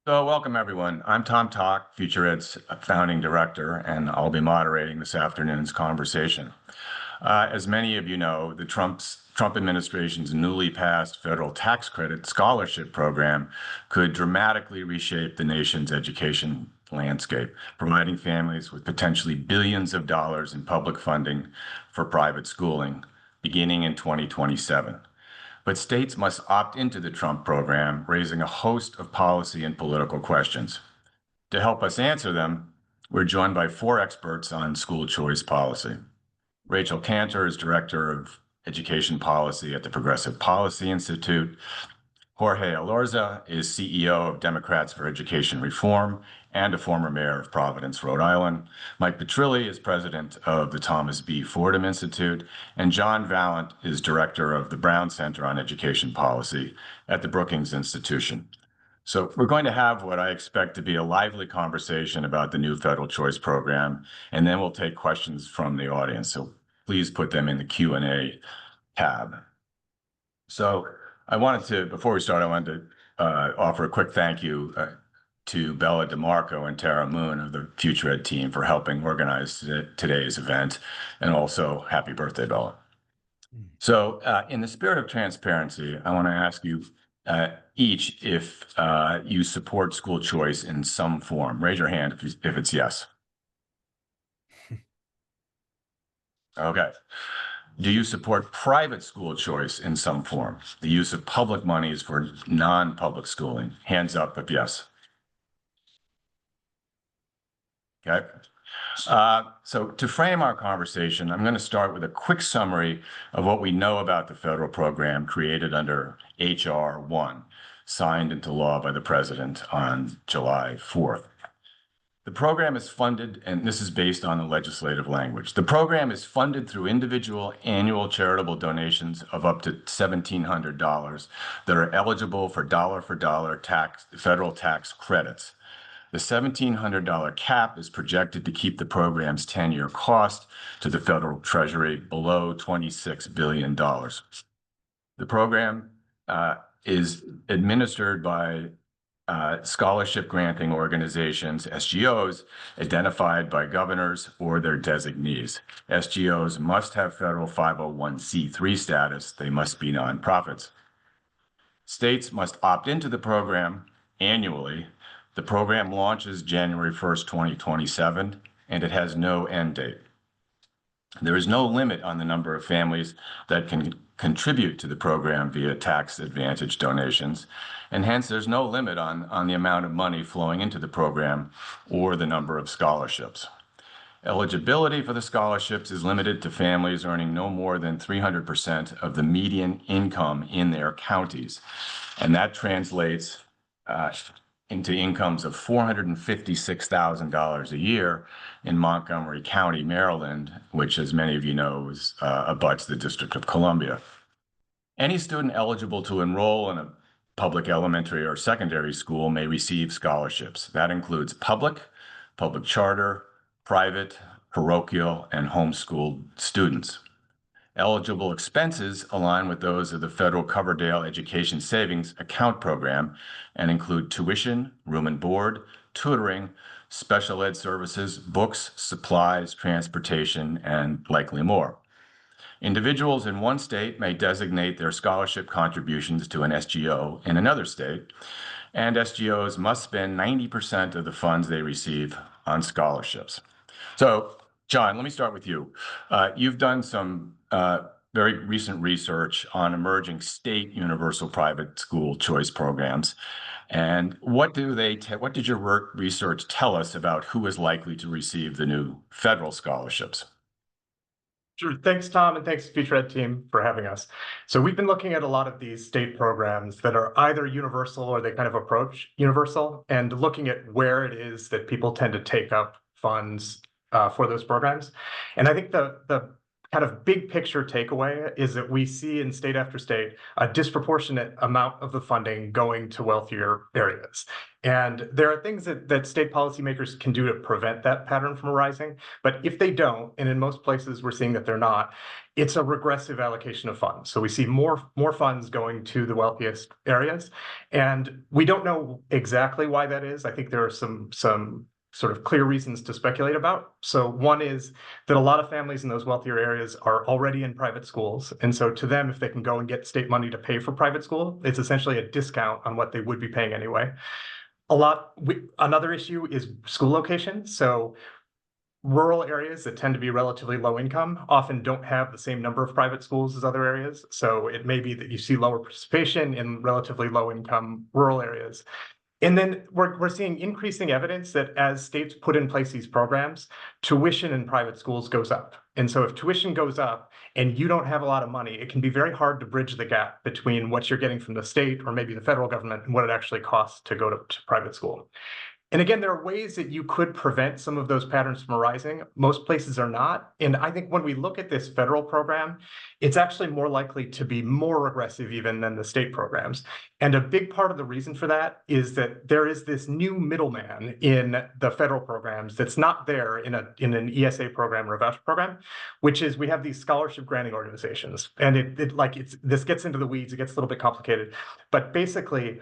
So welcome, everyone. I'm Tom Toch, FutureEd's founding director, and I'll be moderating this afternoon's conversation. As many of you know, the Trump administration's newly passed federal tax credit scholarship program could dramatically reshape the nation's education landscape, providing families with potentially billions of dollars in public funding for private schooling beginning in 2027. But states must opt into the Trump program, raising a host of policy and political questions. To help us answer them, we're joined by four experts on school choice policy. Rachel Cantor is Director of Education Policy at the Progressive Policy Institute. Jorge Elorza is CEO of Democrats for Education Reform and a former mayor of Providence, Rhode Island. Mike Petrilli is president of the Thomas B. Fordham Institute, and John Vallant is director of the Brown Center on Education Policy at the Brookings Institution. So we're going to have what I expect to be a lively conversation about the new federal choice program, and then we'll take questions from the audience. So please put them in the Q&A tab. So before we start, I wanted to offer a quick thank you to Bella DeMarco and Tara Moon of the FutureEd team for helping organize today's event, and also happy birthday, Bella. So in the spirit of transparency, I want to ask you each if you support school choice in some form. Raise your hand if it's yes. Okay. Do you support private school choice in some form? The use of public monies for non-public schooling? Hands up if yes. Okay. So to frame our conversation, I'm going to start with a quick summary of what we know about the federal program created under H.R. 1, signed into law by the president on July 4th. The program is funded, and this is based on the legislative language. The program is funded through individual annual charitable donations of up to $1,700 that are eligible for dollar federal tax credits. The $1,700 cap is projected to keep the program's 10-year cost to the federal treasury below $26 billion. The program is administered by scholarship granting organizations, SGOs, identified by governors or their designees. SGOs must have federal 501c3 status. They must be nonprofits. States must opt into the program annually. The program launches January 1st, 2027, and it has no end date. There is no limit on the number of families that can contribute to the program via tax advantage donations, and hence there's no limit on the amount of money flowing into the program or the number of scholarships. Eligibility for the scholarships is limited to families earning no more than 300% of the median income in their counties, and that translates into incomes of $456,000 a year in Montgomery County, Maryland, which, as many of you know, abuts the District of Columbia. Any student eligible to enroll in a public elementary or secondary school may receive scholarships. That includes public charter, private, parochial, and homeschooled students. Eligible expenses align with those of the federal Coverdale Education Savings Account Program and include tuition, room and board, tutoring, special ed services, books, supplies, transportation, and likely more. Individuals in one state may designate their scholarship contributions to an SGO in another state, and SGOs must spend 90% of the funds they receive on scholarships. So, John, let me start with you. You've done some very recent research on emerging state universal private school choice programs. And what did your research tell us about who is likely to receive the new federal scholarships? Sure. Thanks, Tom, and thanks, FutureEd team, for having us. So we've been looking at a lot of these state programs that are either universal or they kind of approach universal, and looking at where it is that people tend to take up funds for those programs. And I think the kind of big picture takeaway is that we see in state after state a disproportionate amount of the funding going to wealthier areas. And there are things that state policymakers can do to prevent that pattern from arising. But if they don't, and in most places we're seeing that they're not, it's a regressive allocation of funds. So we see more funds going to the wealthiest areas. And we don't know exactly why that is. I think there are some sort of clear reasons to speculate about. So one is that a lot of families in those wealthier areas are already in private schools. And so to them, if they can go and get state money to pay for private school, it's essentially a discount on what they would be paying anyway. Another issue is school location. So rural areas that tend to be relatively low income often don't have the same number of private schools as other areas. So it may be that you see lower participation in relatively low income rural areas. And then we're seeing increasing evidence that as states put in place these programs, tuition in private schools goes up. And so if tuition goes up and you don't have a lot of money, it can be very hard to bridge the gap between what you're getting from the state or maybe the federal government and what it actually costs to go to private school. And again, there are ways that you could prevent some of those patterns from arising. Most places are not. And I think when we look at this federal program, it's actually more likely to be more regressive even than the state programs. And a big part of the reason for that is that there is this new middleman in the federal programs that's not there in an ESA program or a voucher program, which is we have these scholarship granting organizations. And this gets into the weeds, it gets a little bit complicated. But basically,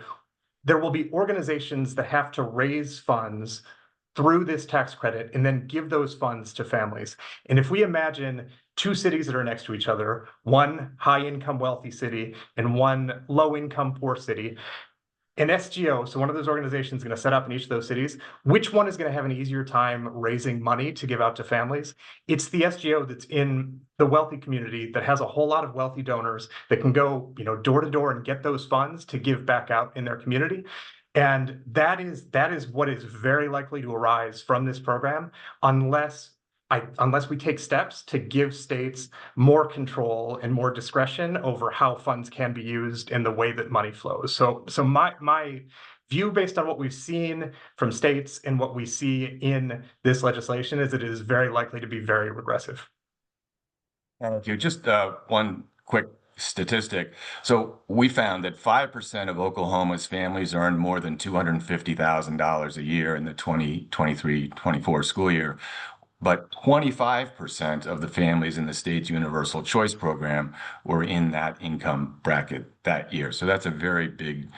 there will be organizations that have to raise funds through this tax credit and then give those funds to families. And if we imagine two cities that are next to each other, one high-income wealthy city and one low-income poor city, an SGO, so one of those organizations is going to set up in each of those cities. Which one is going to have an easier time raising money to give out to families? It's the SGO that's in the wealthy community that has a whole lot of wealthy donors that can go, door to door and get those funds to give back out in their community. And that is what is very likely to arise from this program unless we take steps to give states more control and more discretion over how funds can be used and the way that money flows. So my view based on what we've seen from states and what we see in this legislation is that it is very likely to be very regressive. Thank you. Just one quick statistic. So we found that 5% of Oklahoma's families earn more than $250,000 a year in the 2023-24 school year. But 25% of the families in the state's universal choice program were in that income bracket that year. So that's a very big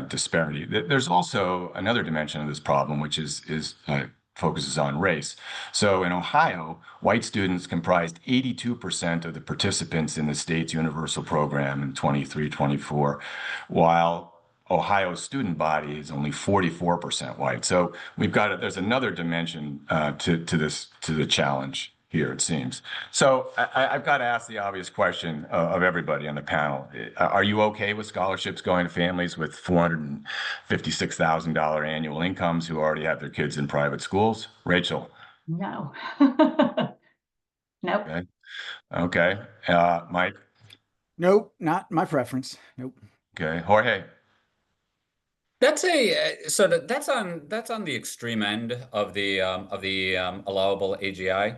disparity. There's also another dimension of this problem, which focuses on race. So in Ohio, white students comprised 82% of the participants in the state's universal program in 23-24, while Ohio's student body is only 44% white. So there's another dimension to the challenge here, it seems. So I've got to ask the obvious question of everybody on the panel. Are you okay with scholarships going to families with $456,000 annual incomes who already have their kids in private schools? Rachel? No. Nope. Okay. Mike? Nope, not my preference. Nope. Okay. Jorge? That's on the extreme end of the allowable AGI.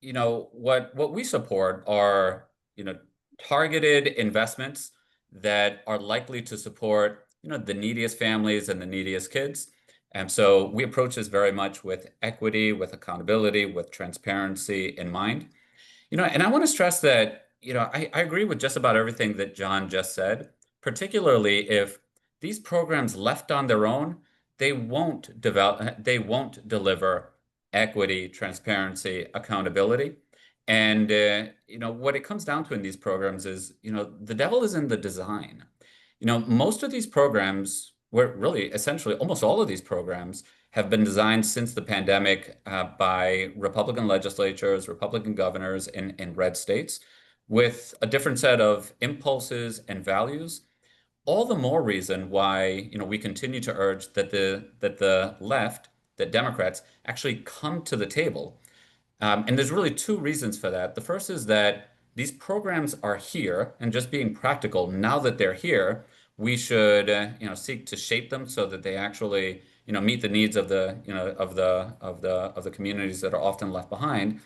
What we support are targeted investments that are likely to support the neediest families and the neediest kids. And so we approach this very much with equity, with accountability, with transparency in mind. And I want to stress that I agree with just about everything that John just said, particularly if these programs left on their own, they won't deliver equity, transparency, accountability. And what it comes down to in these programs is the devil is in the design. Most of these programs, essentially almost all of these programs, have been designed since the pandemic by Republican legislatures, Republican governors in red states with a different set of impulses and values. All the more reason why we continue to urge that the left, that Democrats actually come to the table. And there's really two reasons for that. The first is that these programs are here, and just being practical, now that they're here, we should seek to shape them so that they actually meet the needs of the communities that are often left behind.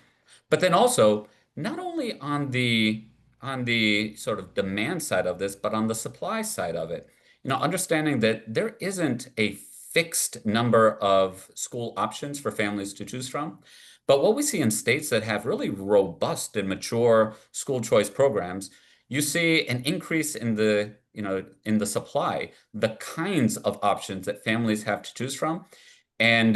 But then also, not only on the sort of demand side of this, but on the supply side of it, understanding that there isn't a fixed number of school options for families to choose from. But what we see in states that have really robust and mature school choice programs, you see an increase in the supply, the kinds of options that families have to choose from. And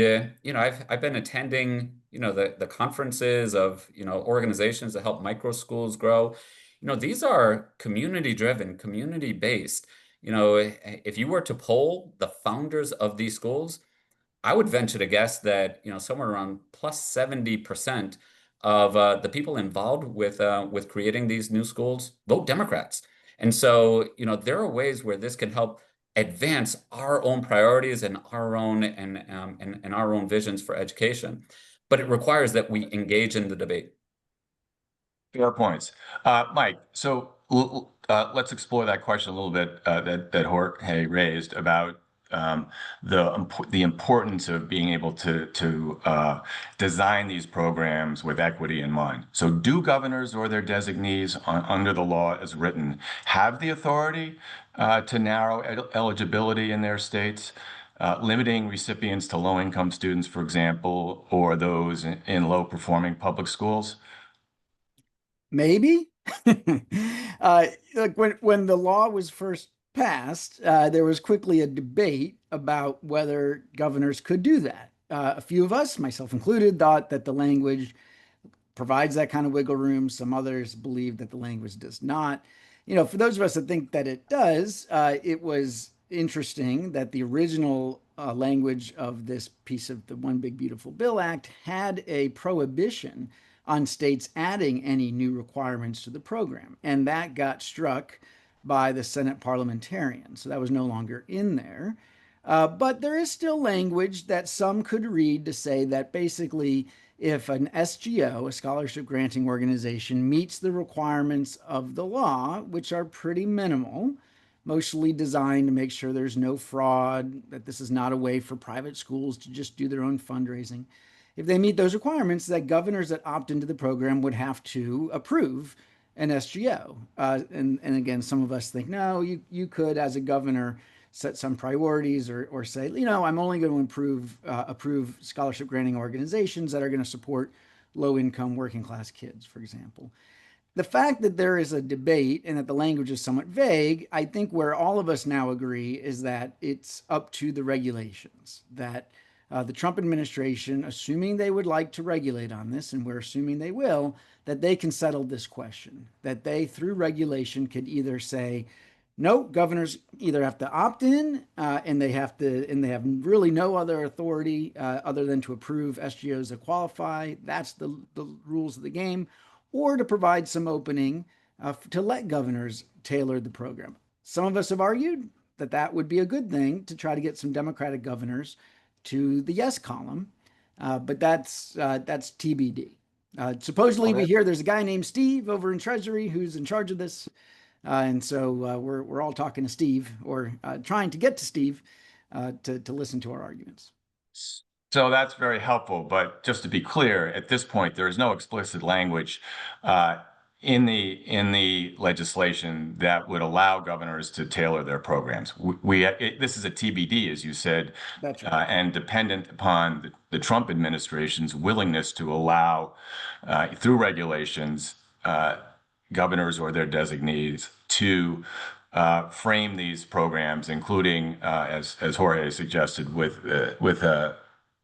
I've been attending the conferences of organizations that help micro schools grow. These are community driven, community based. If you were to poll the founders of these schools, I would venture to guess that somewhere around plus 70% of the people involved with creating these new schools vote Democrats. And so there are ways where this can help advance our own priorities and our own visions for education, but it requires that we engage in the debate. Fair points. Mike, so let's explore that question a little bit that Jorge raised about the importance of being able to design these programs with equity in mind. So do governors or their designees under the law as written have the authority to narrow eligibility in their states? Limiting recipients to low-income students, for example, or those in low-performing public schools? Maybe. Look, when the law was first passed, there was quickly a debate about whether governors could do that. A few of us, myself included, thought that the language provides that kind of wiggle room. Some others believe that the language does not. For those of us that think that it does, it was interesting that the original language of this piece of the One Big Beautiful Bill Act had a prohibition on states adding any new requirements to the program. And that got struck by the Senate parliamentarians. So that was no longer in there. But there is still language that some could read to say that basically, if an SGO, a scholarship granting organization, meets the requirements of the law, which are pretty minimal, mostly designed to make sure there's no fraud, that this is not a way for private schools to just do their own fundraising. If they meet those requirements, that governors that opt into the program would have to approve an SGO. And again, some of us think, no, you could, as a governor, set some priorities or say, I'm only going to approve scholarship granting organizations that are going to support low-income working class kids, for example. The fact that there is a debate and that the language is somewhat vague, I think where all of us now agree is that it's up to the regulations, that the Trump administration, assuming they would like to regulate on this, and we're assuming they will, that they can settle this question, that they, through regulation, could either say, no, governors either have to opt in, and they have really no other authority other than to approve SGOs that qualify. That's the rules of the game, or to provide some opening to let governors tailor the program. Some of us have argued that that would be a good thing to try to get some Democratic governors to the yes column, but that's TBD. Supposedly, we hear there's a guy named Steve over in Treasury who's in charge of this, and so we're all talking to Steve, or trying to get to Steve to listen to our arguments. So that's very helpful. But just to be clear, at this point, there is no explicit language in the legislation that would allow governors to tailor their programs. This is a TBD, as you said, That's right. and dependent upon the Trump administration's willingness to allow, through regulations, governors or their designees to frame these programs, including, as Jorge suggested, with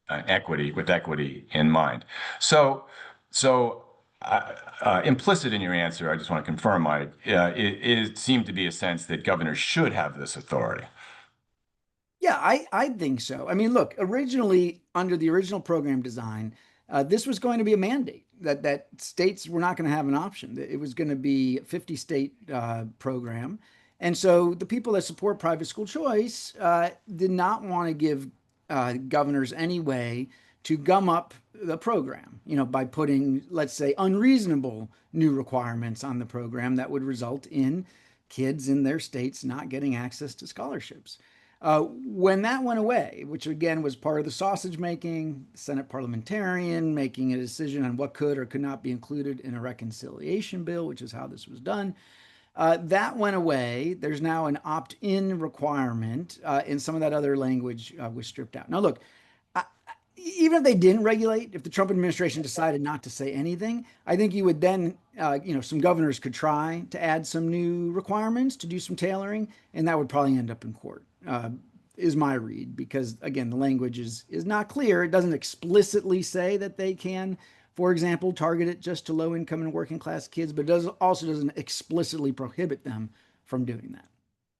equity in mind. So implicit in your answer, I just want to confirm, Mike, it seemed to be a sense that governors should have this authority. Yeah, I think so. I mean, look, originally, under the original program design, this was going to be a mandate that states were not going to have an option. It was going to be a 50-state program. And so the people that support private school choice did not want to give governors any way to gum up the program, by putting, let's say, unreasonable new requirements on the program that would result in kids in their states not getting access to scholarships. When that went away, which again was part of the sausage making, Senate parliamentarian making a decision on what could or could not be included in a reconciliation bill, which is how this was done. That went away. There's now an opt-in requirement, and some of that other language was stripped out. Now, look, even if they didn't regulate, if the Trump administration decided not to say anything, I think you would then, some governors could try to add some new requirements to do some tailoring, and that would probably end up in court, is my read, because again, the language is not clear. It doesn't explicitly say that they can, for example, target it just to low income and working class kids, but it also doesn't explicitly prohibit them from doing that.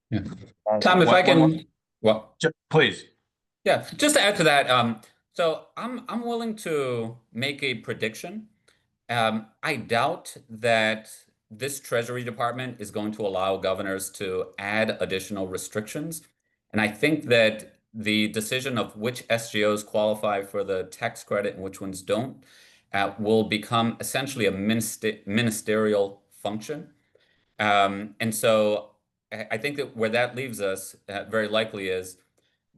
Yeah. Tom, if I can, well, Please. yeah, just to add to that, so I'm willing to make a prediction. I doubt that this Treasury Department is going to allow governors to add additional restrictions. And I think that the decision of which SGOs qualify for the tax credit and which ones don't will become essentially a ministerial function. And so I think that where that leaves us very likely is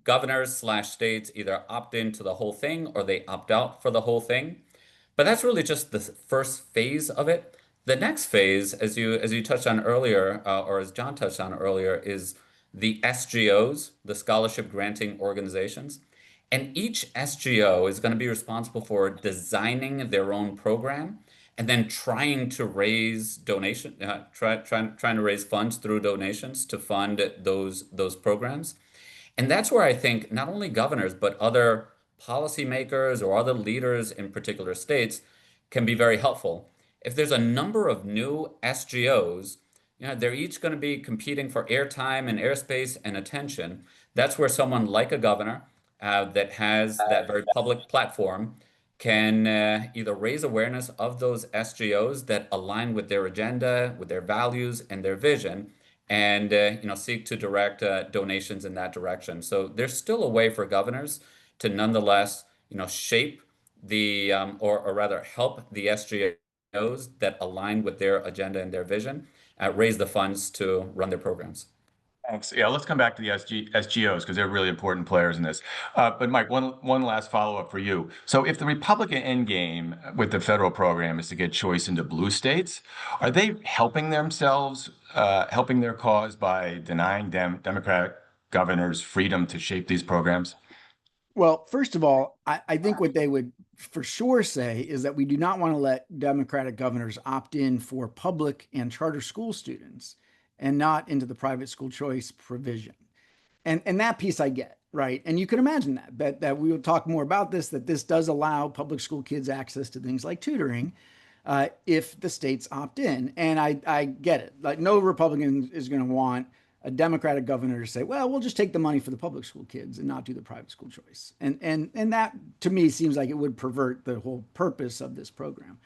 governors/states either opt into the whole thing or they opt out for the whole thing. But that's really just the first phase of it. The next phase, as you touched on earlier, or as John touched on earlier, is the SGOs, the scholarship granting organizations. And each SGO is going to be responsible for designing their own program and then trying to raise trying to raise funds through donations to fund those programs. And that's where I think not only governors, but other policymakers or other leaders in particular states can be very helpful. If there's a number of new SGOs, they're each going to be competing for airtime and airspace and attention. That's where someone like a governor that has that very public platform can either raise awareness of those SGOs that align with their agenda, with their values and their vision, and seek to direct donations in that direction. So there's still a way for governors to nonetheless shape the or rather help the SGOs that align with their agenda and their vision, raise the funds to run their programs. Thanks. Yeah, let's come back to the SGOs because they're really important players in this. But Mike, one last follow-up for you. So if the Republican endgame with the federal program is to get choice into blue states, are they helping themselves, helping their cause by denying Democratic governors freedom to shape these programs? Well, first of all, I think what they would for sure say is that we do not want to let Democratic governors opt in for public and charter school students and not into the private school choice provision. And that piece I get, right? And you can imagine that we will talk more about this, that this does allow public school kids access to things like tutoring if the states opt in. And I get it. Like no Republican is going to want a Democratic governor to say, well, we'll just take the money for the public school kids and not do the private school choice. And that to me seems like it would pervert the whole purpose of this program.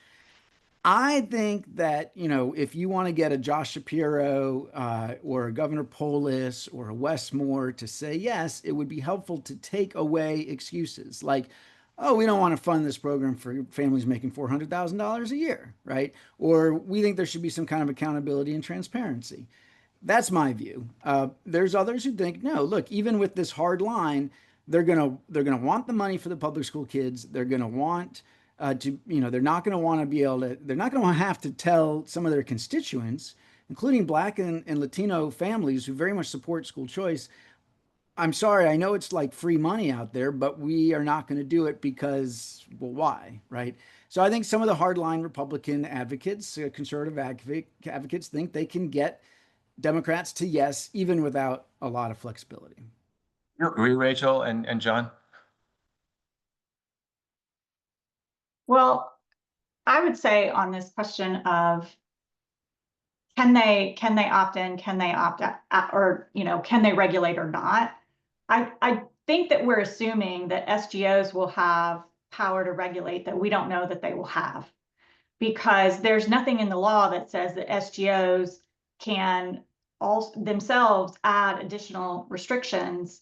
I think that, if you want to get a Josh Shapiro or a Governor Polis or a Wes Moore to say yes, it would be helpful to take away excuses like, oh, we don't want to fund this program for families making $400,000 a year, right? Or we think there should be some kind of accountability and transparency. That's my view. There's others who think, no, look, even with this hard line, they're gonna want the money for the public school kids. They're gonna want they're not going to want to be able to, they're not going to have to tell some of their constituents, including Black and Latino families who very much support school choice. I'm sorry, I know it's like free money out there, but we are not going to do it because, well, why, right? So I think some of the hardline Republican advocates, conservative advocates think they can get Democrats to yes, even without a lot of flexibility. You agree, Rachel and John? Well, I would say on this question of can they opt in, can they opt out, or can they regulate or not? I think that we're assuming that SGOs will have power to regulate that we don't know that they will have, because there's nothing in the law that says that SGOs can also themselves add additional restrictions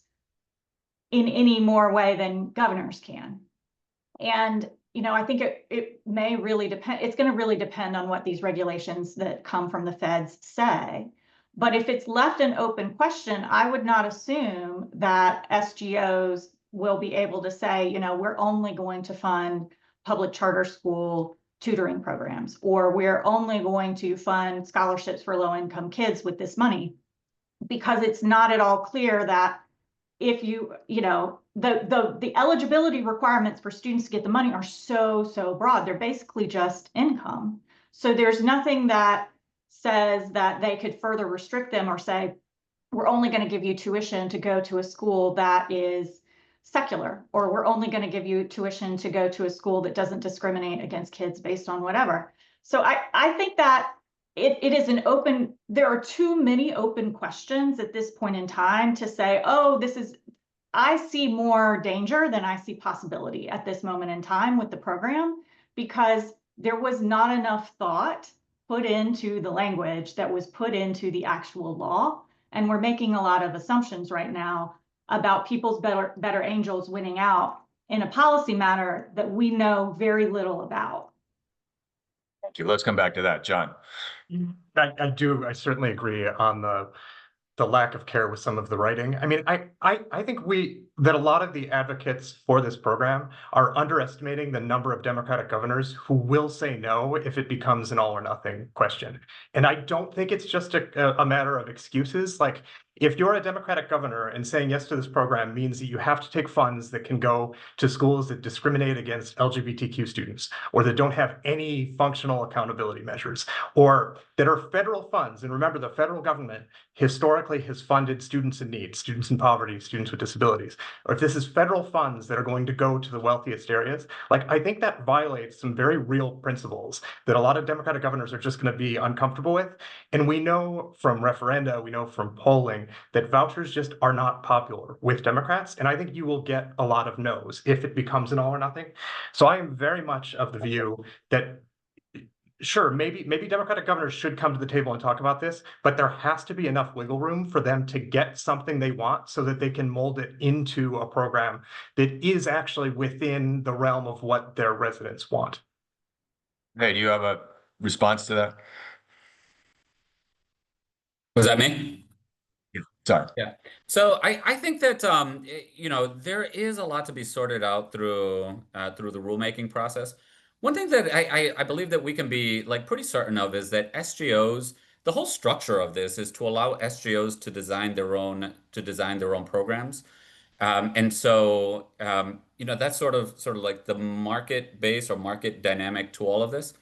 in any more way than governors can. And I think it may really depend. It's going to really depend on what these regulations that come from the feds say. But if it's left an open question, I would not assume that SGOs will be able to say, you know, we're only going to fund public charter school tutoring programs, or we're only going to fund scholarships for low-income kids with this money, because it's not at all clear that if you know, the eligibility requirements for students to get the money are so broad. They're basically just income. So there's nothing that says that they could further restrict them or say, we're only going to give you tuition to go to a school that is secular, or we're only going to give you tuition to go to a school that doesn't discriminate against kids based on whatever. So I think that it is an open, there are too many open questions at this point in time to say, oh, this is, I see more danger than I see possibility at this moment in time with the program, because there was not enough thought put into the language that was put into the actual law. And we're making a lot of assumptions right now about people's better angels winning out in a policy matter that we know very little about. Thank you. Let's come back to that, John. I certainly agree on the lack of care with some of the writing. I mean, I think that a lot of the advocates for this program are underestimating the number of Democratic governors who will say no if it becomes an all or nothing question. And I don't think it's just a matter of excuses. Like, if you're a Democratic governor and saying yes to this program means that you have to take funds that can go to schools that discriminate against LGBTQ students, or that don't have any functional accountability measures, or that are federal funds. And remember, the federal government historically has funded students in need, students in poverty, students with disabilities. Or if this is federal funds that are going to go to the wealthiest areas, like, I think that violates some very real principles that a lot of Democratic governors are just going to be uncomfortable with. And we know from referenda, we know from polling, that vouchers just are not popular with Democrats. And I think you will get a lot of no's if it becomes an all or nothing. So I am very much of the view that, sure, maybe Democratic governors should come to the table and talk about this, but there has to be enough wiggle room for them to get something they want so that they can mold it into a program that is actually within the realm of what their residents want. Hey, do you have a response to that? Was that me? Sorry. Yeah. So I think that you know, there is a lot to be sorted out through through the rulemaking process. One thing that I believe that we can be like pretty certain of is that SGOs, the whole structure of this is to allow SGOs to design their own programs. And so you know, that's sort of like the market base or market dynamic to all of this.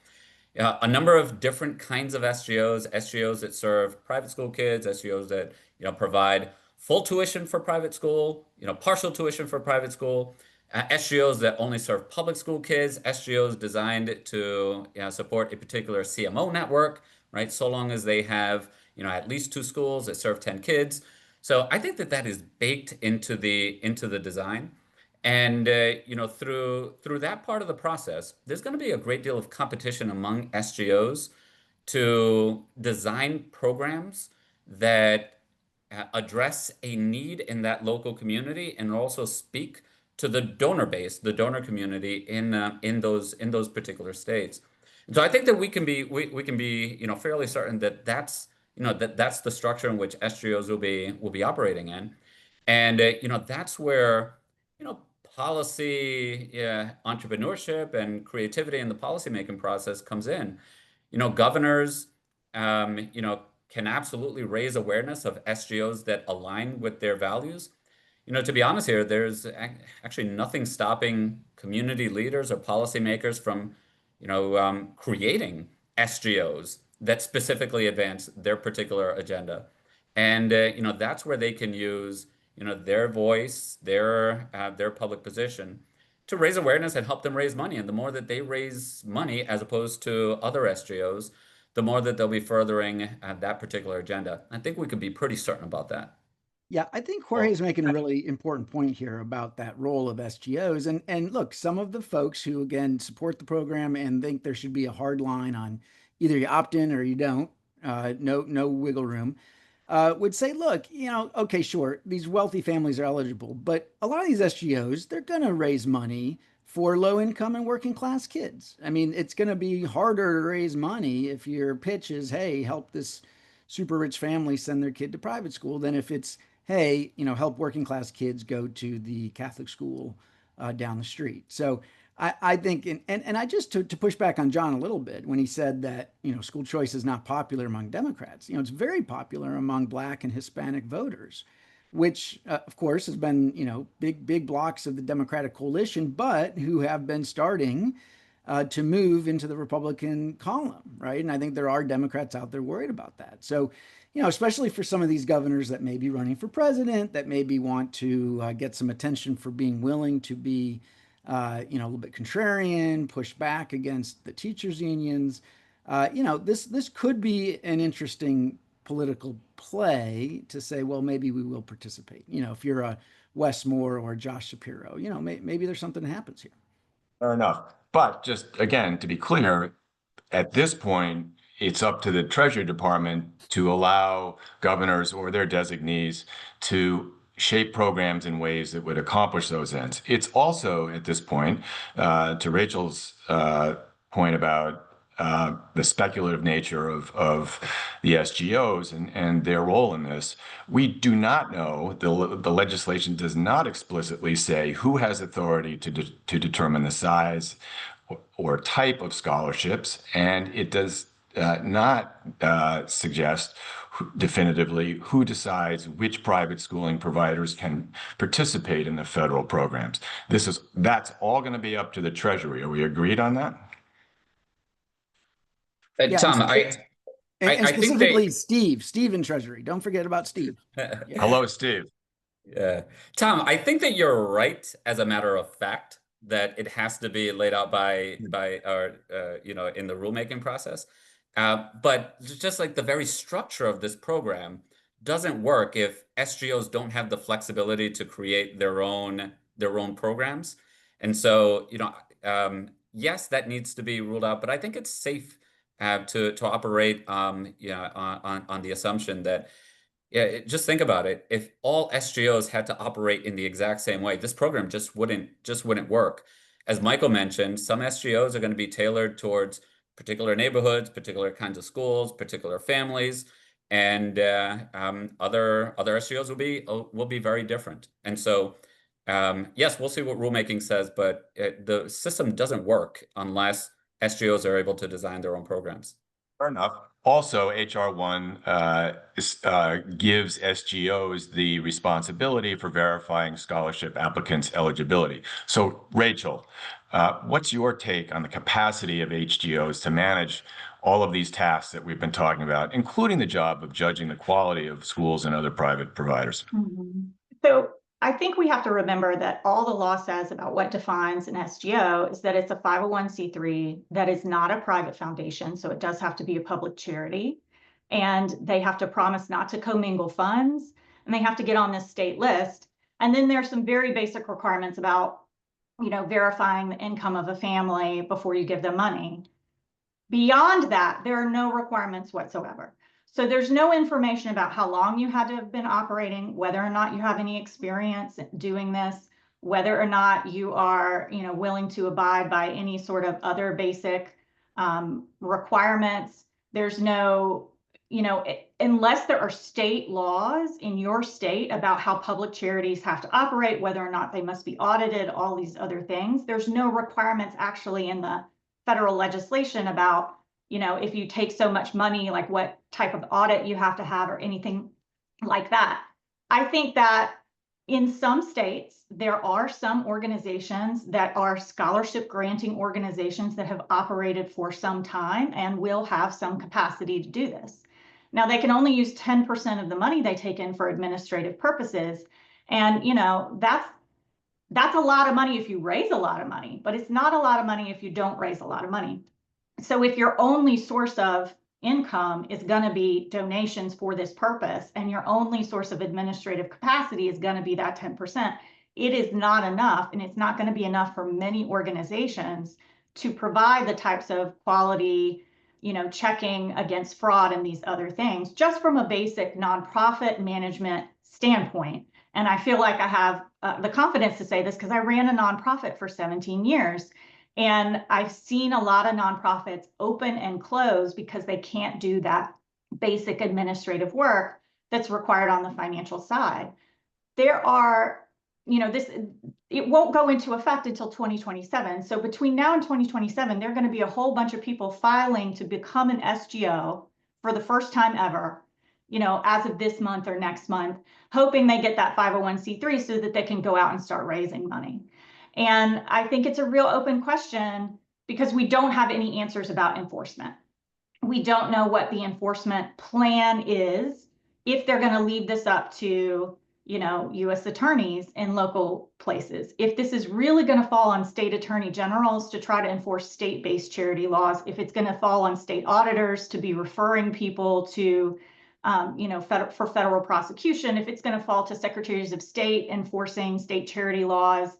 A number of different kinds of SGOs, SGOs that serve private school kids, SGOs that, you know, provide full tuition for private school, you know, partial tuition for private school, SGOs that only serve public school kids, SGOs designed to, you know, support a particular CMO network, right? So long as they have, you know, at least 2 schools that serve 10 kids. So I think that that is baked into the design. And you know, through that part of the process, there's going to be a great deal of competition among SGOs to design programs that address a need in that local community and also speak to the donor base, the donor community in those particular states. And so I think that we can be, you know, fairly certain that that's, you know, that's the structure in which SGOs will be operating in. And you know, that's where, you know, policy, yeah, entrepreneurship and creativity in the policymaking process comes in. You know, governors, you know, can absolutely raise awareness of SGOs that align with their values. You know, to be honest here, there's actually nothing stopping community leaders or policymakers from, you know, creating SGOs that specifically advance their particular agenda. And, you know, that's where they can use, you know, their voice, their public position to raise awareness and help them raise money. And the more that they raise money as opposed to other SGOs, the more that they'll be furthering that particular agenda. I think we could be pretty certain about that. Yeah, I think Jorge is making a really important point here about that role of SGOs. And look, some of the folks who again support the program and think there should be a hard line on either you opt in or you don't, no wiggle room, would say, look, you know, okay, sure, these wealthy families are eligible, but a lot of these SGOs, they're going to raise money for low income and working class kids. I mean, it's going to be harder to raise money if your pitch is, hey, help this super rich families send their kid to private school than if it's, hey, help working class kids go to the Catholic school down the street. So I think, and I just to push back on John a little bit when he said that school choice is not popular among Democrats. It's very popular among Black and Hispanic voters, which of course has been big blocks of the Democratic coalition, but who have been starting to move into the Republican column, right? And I think there are Democrats out there worried about that. So, especially for some of these governors that may be running for president, that maybe want to get some attention for being willing to be a little bit contrarian, push back against the teachers' unions. This could be an interesting political play to say, well, maybe we will participate. If you're a Wes Moore or Josh Shapiro, maybe there's something that happens here. Fair enough. But just again, to be clear, at this point, it's up to the Treasury Department to allow governors or their designees to shape programs in ways that would accomplish those ends. It's also at this point, to Rachel's point about the speculative nature of the SGOs and their role in this, we do not know, the legislation does not explicitly say who has authority to determine the size or type of scholarships, and it does not suggest definitively who decides which private schooling providers can participate in the federal programs. That's all going to be up to the Treasury. Are we agreed on that? Yeah, Tom, and I specifically think Steve in Treasury. Don't forget about Steve. Yeah. Hello, Steve. Yeah. Tom, I think that you're right as a matter of fact that it has to be laid out by our in the rulemaking process. But just like the very structure of this program doesn't work if SGOs don't have the flexibility to create their own programs. And so, yes, that needs to be ruled out, but I think it's safe to operate on the assumption that, just think about it. If all SGOs had to operate in the exact same way, this program just wouldn't work. As Michael mentioned, some SGOs are going to be tailored towards particular neighborhoods, particular kinds of schools, particular families, and other SGOs will be very different. And so, yes, we'll see what rulemaking says, but the system doesn't work unless SGOs are able to design their own programs. Fair enough. Also, HR 1 gives SGOs the responsibility for verifying scholarship applicants' eligibility. So, Rachel, what's your take on the capacity of HGOs to manage all of these tasks that we've been talking about, including the job of judging the quality of schools and other private providers? So I think we have to remember that all the law says about what defines an SGO is that it's a 501c3 that is not a private foundation. So it does have to be a public charity, and they have to promise not to commingle funds, and they have to get on this state list. And then there's some very basic requirements about, verifying the income of a family before you give them money. Beyond that, there are no requirements whatsoever. So there's no information about how long you had to have been operating, whether or not you have any experience doing this, whether or not you are, willing to abide by any sort of other basic requirements. There's no, unless there are state laws in your state about how public charities have to operate, whether or not they must be audited, all these other things, there's no requirements actually in the federal legislation about, if you take so much money, like what type of audit you have to have or anything like that. I think that in some states, there are some organizations that are scholarship granting organizations that have operated for some time and will have some capacity to do this. Now, they can only use 10% of the money they take in for administrative purposes. And, that's a lot of money if you raise a lot of money, but it's not a lot of money if you don't raise a lot of money. So if your only source of income is going to be donations for this purpose, and your only source of administrative capacity is going to be that 10%, it is not enough, and it's not going to be enough for many organizations to provide the types of quality, checking against fraud and these other things, just from a basic nonprofit management standpoint. And I feel like I have the confidence to say this because I ran a nonprofit for 17 years. And I've seen a lot of nonprofits open and close because they can't do that basic administrative work that's required on the financial side. There are, it won't go into effect until 2027. So between now and 2027, there are going to be a whole bunch of people filing to become an SGO for the first time ever, as of this month or next month, hoping they get that 501c3 so that they can go out and start raising money. And I think it's a real open question because we don't have any answers about enforcement. We don't know what the enforcement plan is, if they're going to leave this up to, U.S. attorneys in local places. If this is really going to fall on state attorney generals to try to enforce state-based charity laws, if it's going to fall on state auditors to be referring people to, for federal prosecution, if it's going to fall to secretaries of state enforcing state charity laws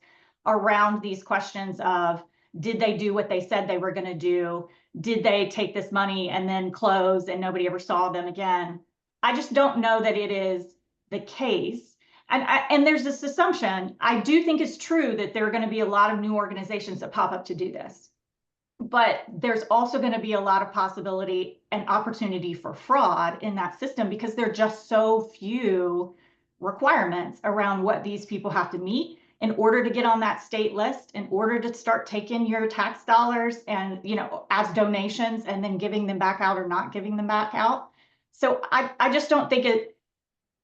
around these questions of, did they do what they said they were going to do? Did they take this money and then close and nobody ever saw them again? I just don't know that it is the case. And there's this assumption, I do think it's true that there are going to be a lot of new organizations that pop up to do this. But there's also going to be a lot of possibility and opportunity for fraud in that system because there are just so few requirements around what these people have to meet in order to get on that state list, in order to start taking your tax dollars and, as donations and then giving them back out or not giving them back out. So I just don't think it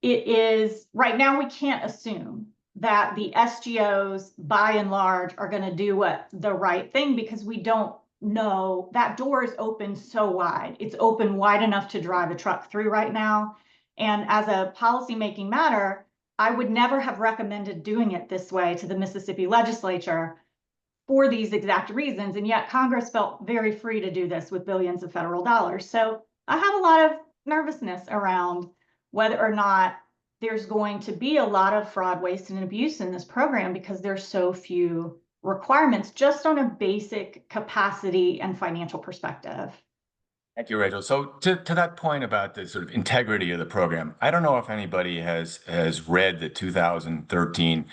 is, right now we can't assume that the SGOs by and large are going to do what the right thing, because we don't know. That door is open so wide. It's open wide enough to drive a truck through right now. And as a policymaking matter, I would never have recommended doing it this way to the Mississippi legislature for these exact reasons. And yet Congress felt very free to do this with billions of federal dollars. So I have a lot of nervousness around whether or not there's going to be a lot of fraud, waste, and abuse in this program because there's so few requirements just on a basic capacity and financial perspective. Thank you, Rachel. So to that point about the sort of integrity of the program, I don't know if anybody has read the 2013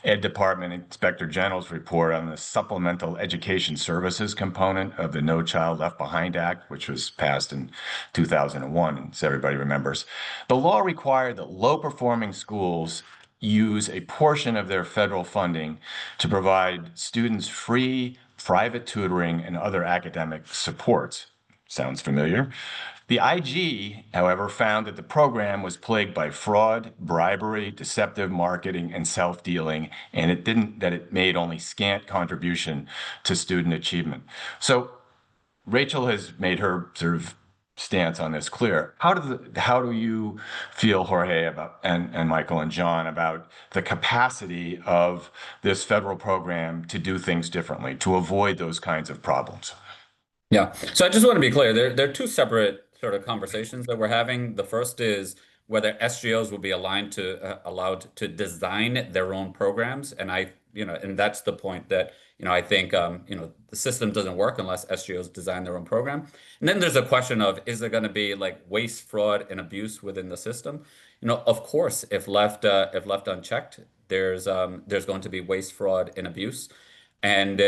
Ed Department Inspector General's report on the Supplemental Education Services component of the No Child Left Behind Act, which was passed in 2001, as everybody remembers. The law required that low-performing schools use a portion of their federal funding to provide students free private tutoring and other academic supports. Sounds familiar. The IG, however, found that the program was plagued by fraud, bribery, deceptive marketing, and self-dealing, and it made only scant contribution to student achievement. So Rachel has made her sort of stance on this clear. How do you feel, Jorge, about and Michael and John, about the capacity of this federal program to do things differently, to avoid those kinds of problems? Yeah. So I just want to be clear. There are two separate sort of conversations that we're having. The first is whether SGOs will be allowed to design their own programs, and and that's the point that I think the system doesn't work unless SGOs design their own program. And then there's a question of, is there going to be like waste, fraud, and abuse within the system? Of course, if left unchecked, there's going to be waste, fraud, and abuse, and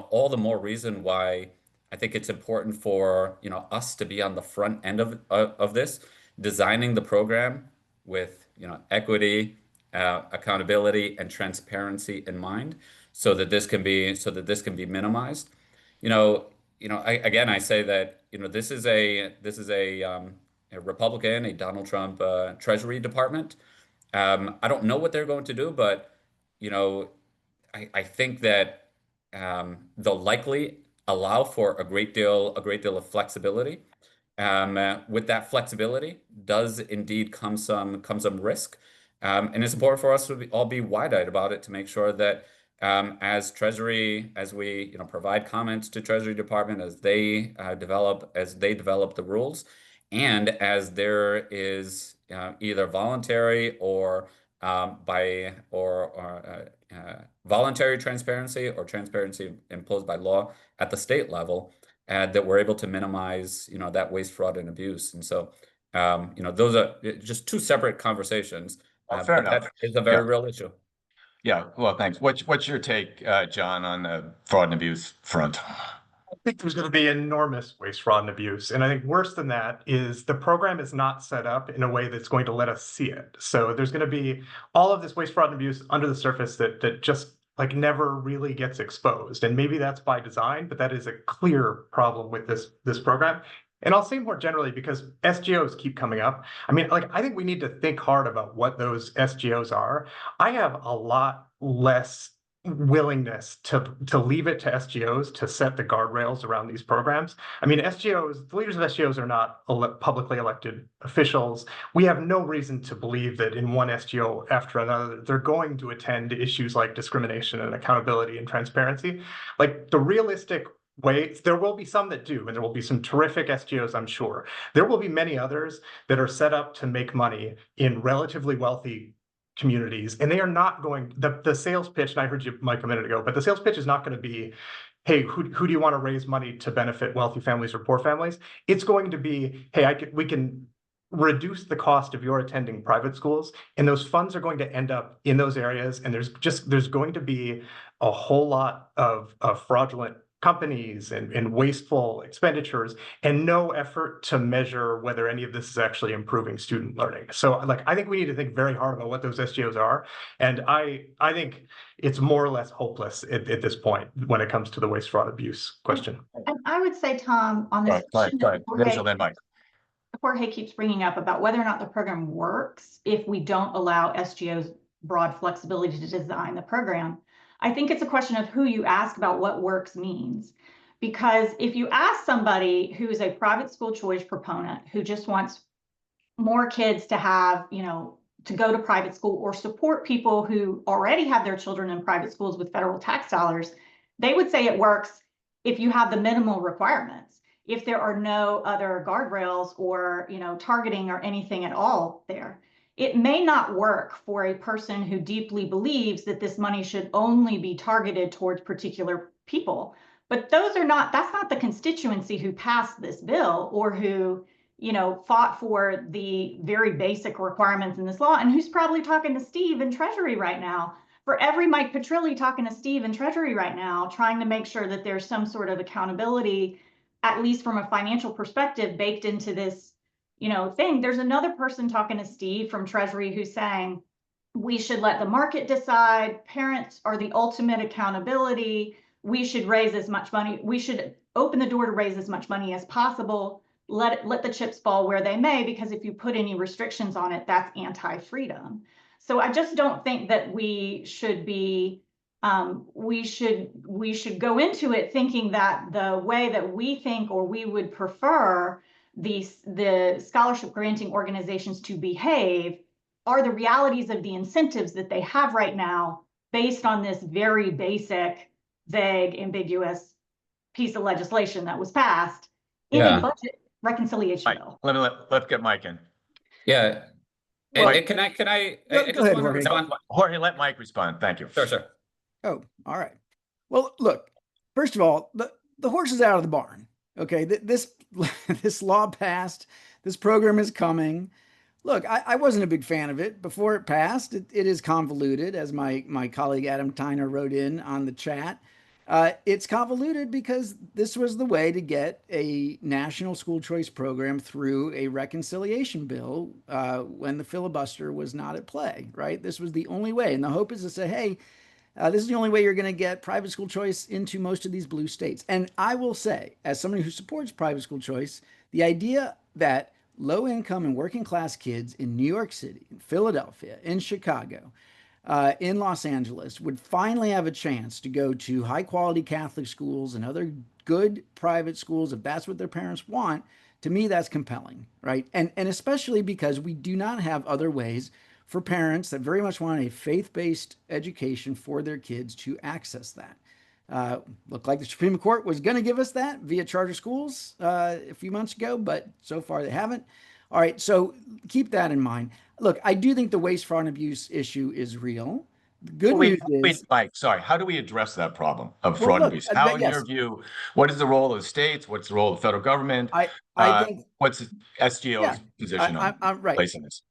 all the more reason why I think it's important for us to be on the front end of this, designing the program with equity, accountability, and transparency in mind, so that this can be minimized. I say that this is a Republican, a Donald Trump Treasury Department. I don't know what they're going to do, but I think that they'll likely allow for a great deal of flexibility. With that flexibility does indeed come some risk, and it's important for us to all be wide-eyed about it to make sure that as we provide comments to Treasury Department as they develop the rules, and as there is either voluntary or voluntary transparency or transparency imposed by law at the state level, that we're able to minimize, that waste, fraud, and abuse. And so, those are just two separate conversations. Fair enough. That is a very real issue. Yeah. Well, thanks. What's your take, John, on the fraud and abuse front? think there's going to be enormous waste, fraud, and abuse. And I think worse than that is the program is not set up in a way that's going to let us see it. So there's going to be all of this waste, fraud, and abuse under the surface that just like never really gets exposed. And maybe that's by design, but that is a clear problem with this program. And I'll say more generally, because SGOs keep coming up. I mean, like, I think we need to think hard about what those SGOs are. I have a lot less willingness to leave it to SGOs to set the guardrails around these programs. I mean, SGOs, the leaders of SGOs are not publicly elected officials. We have no reason to believe that in one SGO after another, they're going to attend to issues like discrimination and accountability and transparency. Like, the realistic way, there will be some that do, and there will be some terrific SGOs, I'm sure. There will be many others that are set up to make money in relatively wealthy communities, and they are not going, the sales pitch, and I heard you, Mike, a minute ago, but the sales pitch is not going to be, hey, who do you want to raise money to benefit wealthy families or poor families? It's going to be, hey, we can reduce the cost of your attending private schools, and those funds are going to end up in those areas, and there's going to be a whole lot of fraudulent companies and wasteful expenditures, and no effort to measure whether any of this is actually improving student learning. So, like, I think we need to think very hard about what those SGOs are, and I think it's more or less hopeless at this point when it comes to the waste, fraud, abuse question. And I would say, Tom, on this Go ahead. Rachel, then Mike. Jorge keeps bringing up about whether or not the program works if we don't allow SGOs broad flexibility to design the program. I think it's a question of who you ask about what works means. Because if you ask somebody who is a private school choice proponent who just wants more kids to have, to go to private school, or support people who already have their children in private schools with federal tax dollars, they would say it works if you have the minimal requirements, if there are no other guardrails or, targeting or anything at all there. It may not work for a person who deeply believes that this money should only be targeted towards particular people. But that's not the constituency who passed this bill, or who, fought for the very basic requirements in this law, and who's probably talking to Steve in Treasury right now. For every Mike Petrilli talking to Steve in Treasury right now, trying to make sure that there's some sort of accountability, at least from a financial perspective, baked into this thing. There's another person talking to Steve from Treasury who's saying we should let the market decide. Parents are the ultimate accountability. We should raise as much money. We should open the door to raise as much money as possible. Let the chips fall where they may, because if you put any restrictions on it, that's anti-freedom. So I just don't think that we should be. We should go into it thinking that the way that we think, or we would prefer the scholarship granting organizations to behave, are the realities of the incentives that they have right now based on this very basic, vague, ambiguous piece of legislation that was passed in a budget reconciliation bill. Let's get Mike in. Yeah. Well, can I go ahead, want to Jorge. respond? Jorge, let Mike respond. Thank you. Sure. Oh, all right. Well, look, first of all, the horse is out of the barn. Okay, this law passed. This program is coming. Look, I wasn't a big fan of it before it passed. It is convoluted, as my colleague Adam Tyner wrote in on the chat. It's convoluted because this was the way to get a national school choice program through a reconciliation bill when the filibuster was not at play, right? This was the only way. And the hope is to say, hey, this is the only way you're going to get private school choice into most of these blue states. And I will say, as somebody who supports private school choice, the idea that low income and working class kids in New York City, in Philadelphia, in Chicago, in Los Angeles would finally have a chance to go to high quality Catholic schools and other good private schools, if that's what their parents want, to me, that's compelling, right? And especially because we do not have other ways for parents that very much want a faith-based education for their kids to access that. Looked like the Supreme Court was going to give us that via charter schools a few months ago, but so far they haven't. All right, so keep that in mind. Look, I do think the waste, fraud, and abuse issue is real. The good news is, Mike, sorry, how do we address that problem of fraud and abuse? How, in your view, what is the role of the states? What's the role of the federal government? I think, what's SGO's position on I'm right. placing this?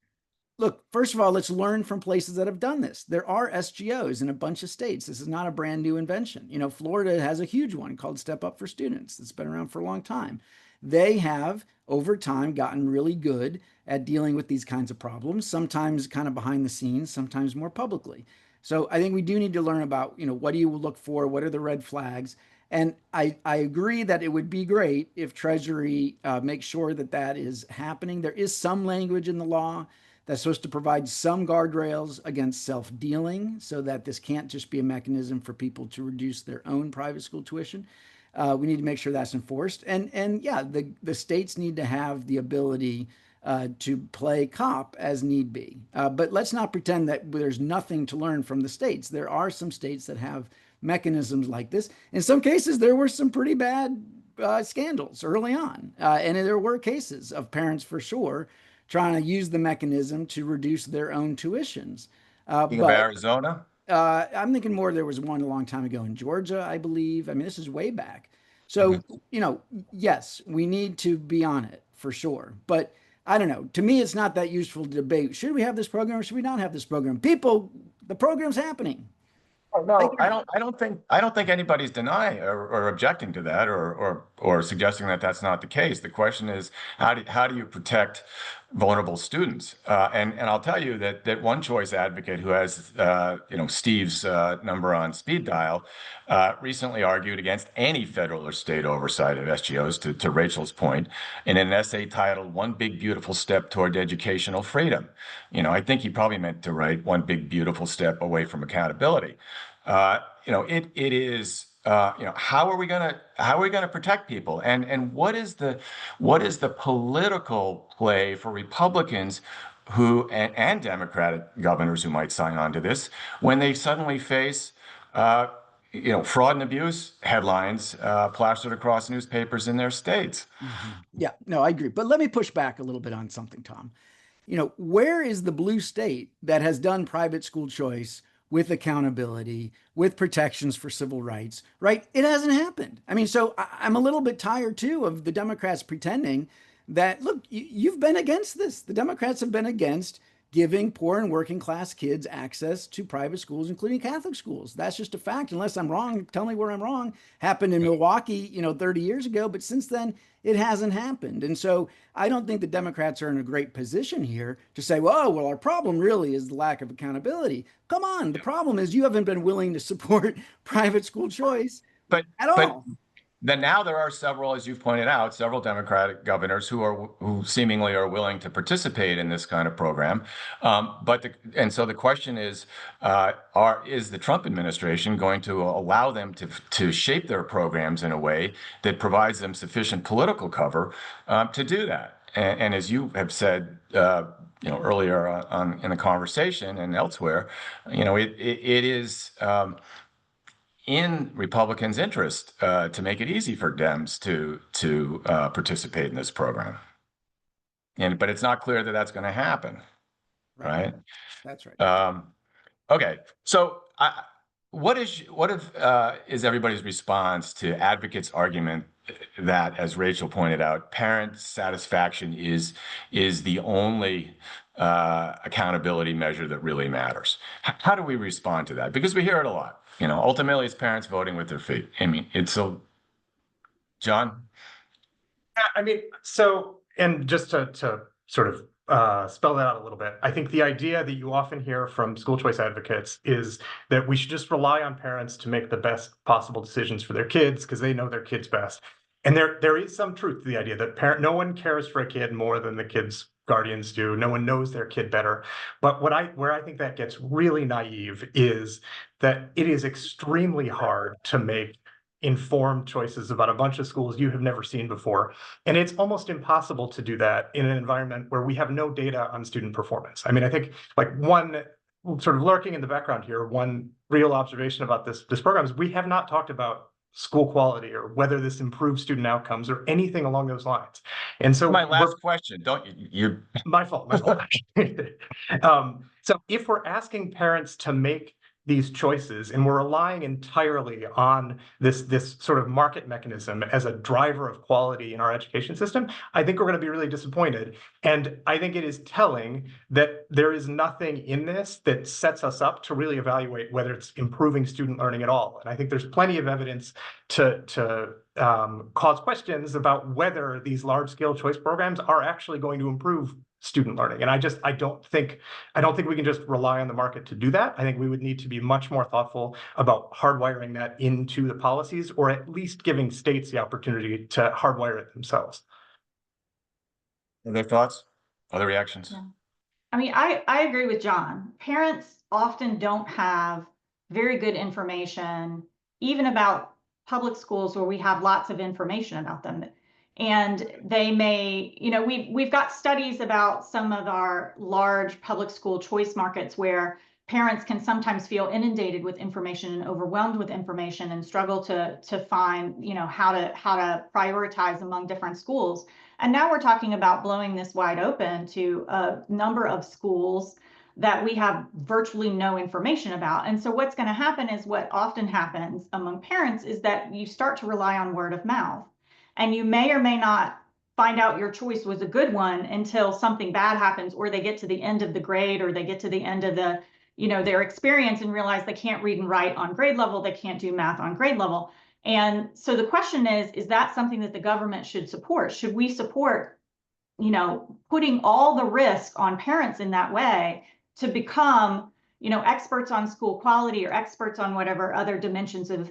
look, first of all, let's learn from places that have done this. There are SGOs in a bunch of states. This is not a brand new invention. You know, Florida has a huge one called Step Up for Students that's been around for a long time. They have, over time, gotten really good at dealing with these kinds of problems, sometimes kind of behind the scenes, sometimes more publicly. So I think we do need to learn about, you know, what do you look for? What are the red flags? And I agree that it would be great if Treasury makes sure that that is happening. There is some language in the law that's supposed to provide some guardrails against self-dealing so that this can't just be a mechanism for people to reduce their own private school tuition. We need to make sure that's enforced. And yeah, the states need to have the ability to play cop as need be. But let's not pretend that there's nothing to learn from the states. There are some states that have mechanisms like this. In some cases, there were some pretty bad scandals early on. And there were cases of parents for sure trying to use the mechanism to reduce their own tuitions. Thinking of Arizona? I'm thinking more, there was one a long time ago in Georgia, I believe. I mean, this is way back. So, you know, yes, we need to be on it for sure. But I don't know. To me, it's not that useful to debate. Should we have this program or should we not have this program? People, the program's happening. Oh, no, I don't think anybody's denying or objecting to that or suggesting that that's not the case. The question is, how do you protect vulnerable students? And I'll tell you that one choice advocate who has you know, Steve's number on speed dial recently argued against any federal or state oversight of SGOs, to Rachel's point, in an essay titled "One Big Beautiful Step Toward Educational Freedom." You know, I think he probably meant to write "One Big Beautiful Step Away from Accountability." You know, it is. You know, how are we gonna protect people? And what is the political play for Republicans who and Democratic governors who might sign on to this when they suddenly face you know, fraud and abuse headlines plastered across newspapers in their states? Yeah, no, I agree. But let me push back a little bit on something, Tom. You know, where is the blue state that has done private school choice with accountability, with protections for civil rights, right? It hasn't happened. I mean, so I'm a little bit tired too of the Democrats pretending that, look, you've been against this. The Democrats have been against giving poor and working class kids access to private schools, including Catholic schools. That's just a fact. Unless I'm wrong, tell me where I'm wrong. Happened in Milwaukee, you know, 30 years ago, but since then it hasn't happened. And so I don't think the Democrats are in a great position here to say, well, our problem really is the lack of accountability. Come on, the problem is you haven't been willing to support private school choice at all. Then now there are several, as you've pointed out, several Democratic governors who seemingly are willing to participate in this kind of program. And so the question is the Trump administration going to allow them to shape their programs in a way that provides them sufficient political cover to do that? And as you have said, you know, earlier in the conversation and elsewhere, you know, it is. In Republicans' interest to make it easy for Dems to participate in this program, but it's not clear that that's going to happen, right? That's right. Okay, so what is everybody's response to advocates' argument that, as Rachel pointed out, parent satisfaction is the only accountability measure that really matters? How do we respond to that? Because we hear it a lot. You know, ultimately, it's parents voting with their feet. I mean, it's so. John? Yeah, I mean, so, and just to sort of spell that out a little bit, I think the idea that you often hear from school choice advocates is that we should just rely on parents to make the best possible decisions for their kids because they know their kids best. And there is some truth to the idea that no one cares for a kid more than the kid's guardians do. No one knows their kid better. But where I think that gets really naive is that it is extremely hard to make informed choices about a bunch of schools you have never seen before. And it's almost impossible to do that in an environment where we have no data on student performance. I mean, I think like one sort of lurking in the background here, one real observation about this program is we have not talked about school quality or whether this improves student outcomes or anything along those lines. And so my last question, don't you? My fault. So if we're asking parents to make these choices and we're relying entirely on this sort of market mechanism as a driver of quality in our education system, I think we're going to be really disappointed. And I think it is telling that there is nothing in this that sets us up to really evaluate whether it's improving student learning at all. And I think there's plenty of evidence to cause questions about whether these large-scale choice programs are actually going to improve student learning. And I don't think we can just rely on the market to do that. I think we would need to be much more thoughtful about hardwiring that into the policies, or at least giving states the opportunity to hardwire it themselves. Other thoughts? Other reactions? Yeah. I mean, I agree with John. Parents often don't have very good information, even about public schools where we have lots of information about them. And they may, we've got studies about some of our large public school choice markets where parents can sometimes feel inundated with information and overwhelmed with information and struggle to find, how to prioritize among different schools. And now we're talking about blowing this wide open to a number of schools that we have virtually no information about. And so what's going to happen is what often happens among parents is that you start to rely on word of mouth. And you may or may not find out your choice was a good one until something bad happens, or they get to the end of the grade, or they get to the end of the, their experience and realize they can't read and write on grade level, they can't do math on grade level. And so the question is that something that the government should support? Should we support, putting all the risk on parents in that way to become, experts on school quality or experts on whatever other dimensions of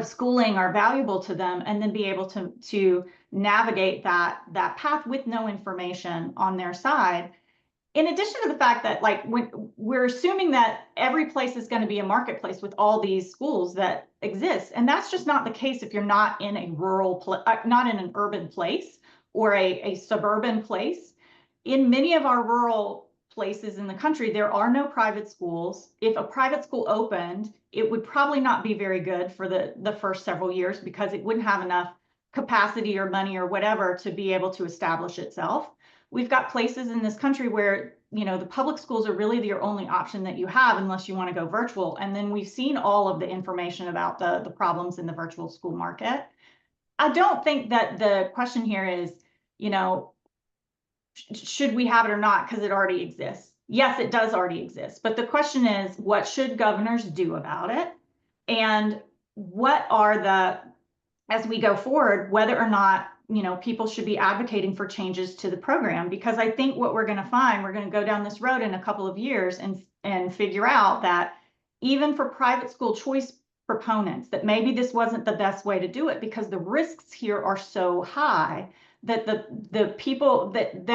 schooling are valuable to them, and then be able to navigate that path with no information on their side? In addition to the fact that, like, when we're assuming that every place is going to be a marketplace with all these schools that exist, and that's just not the case if you're not in a not in an urban place or a suburban place. In many of our rural places in the country, there are no private schools. If a private school opened, it would probably not be very good for the first several years because it wouldn't have enough capacity or money or whatever to be able to establish itself. We've got places in this country where, the public schools are really your only option that you have unless you want to go virtual. And then we've seen all of the information about the problems in the virtual school market. I don't think that the question here is, should we have it or not because it already exists? Yes, it does already exist. But the question is, what should governors do about it? And what are as we go forward, whether or not, people should be advocating for changes to the program? Because I think what we're going to find, we're going to go down this road in a couple of years and figure out that even for private school choice proponents, that maybe this wasn't the best way to do it because the risks here are so high that the people that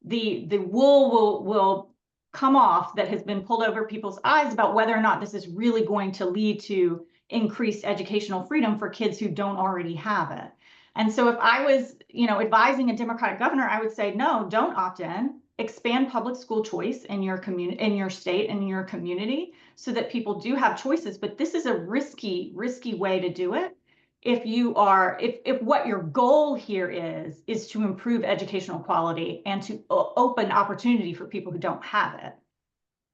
the wool will come off that has been pulled over people's eyes about whether or not this is really going to lead to increased educational freedom for kids who don't already have it. And so if I was, advising a Democratic governor, I would say, no, don't opt in. Expand public school choice in your community, in your state, and in your community, so that people do have choices. But this is a risky way to do it. If what your goal here is to improve educational quality and to open opportunity for people who don't have it.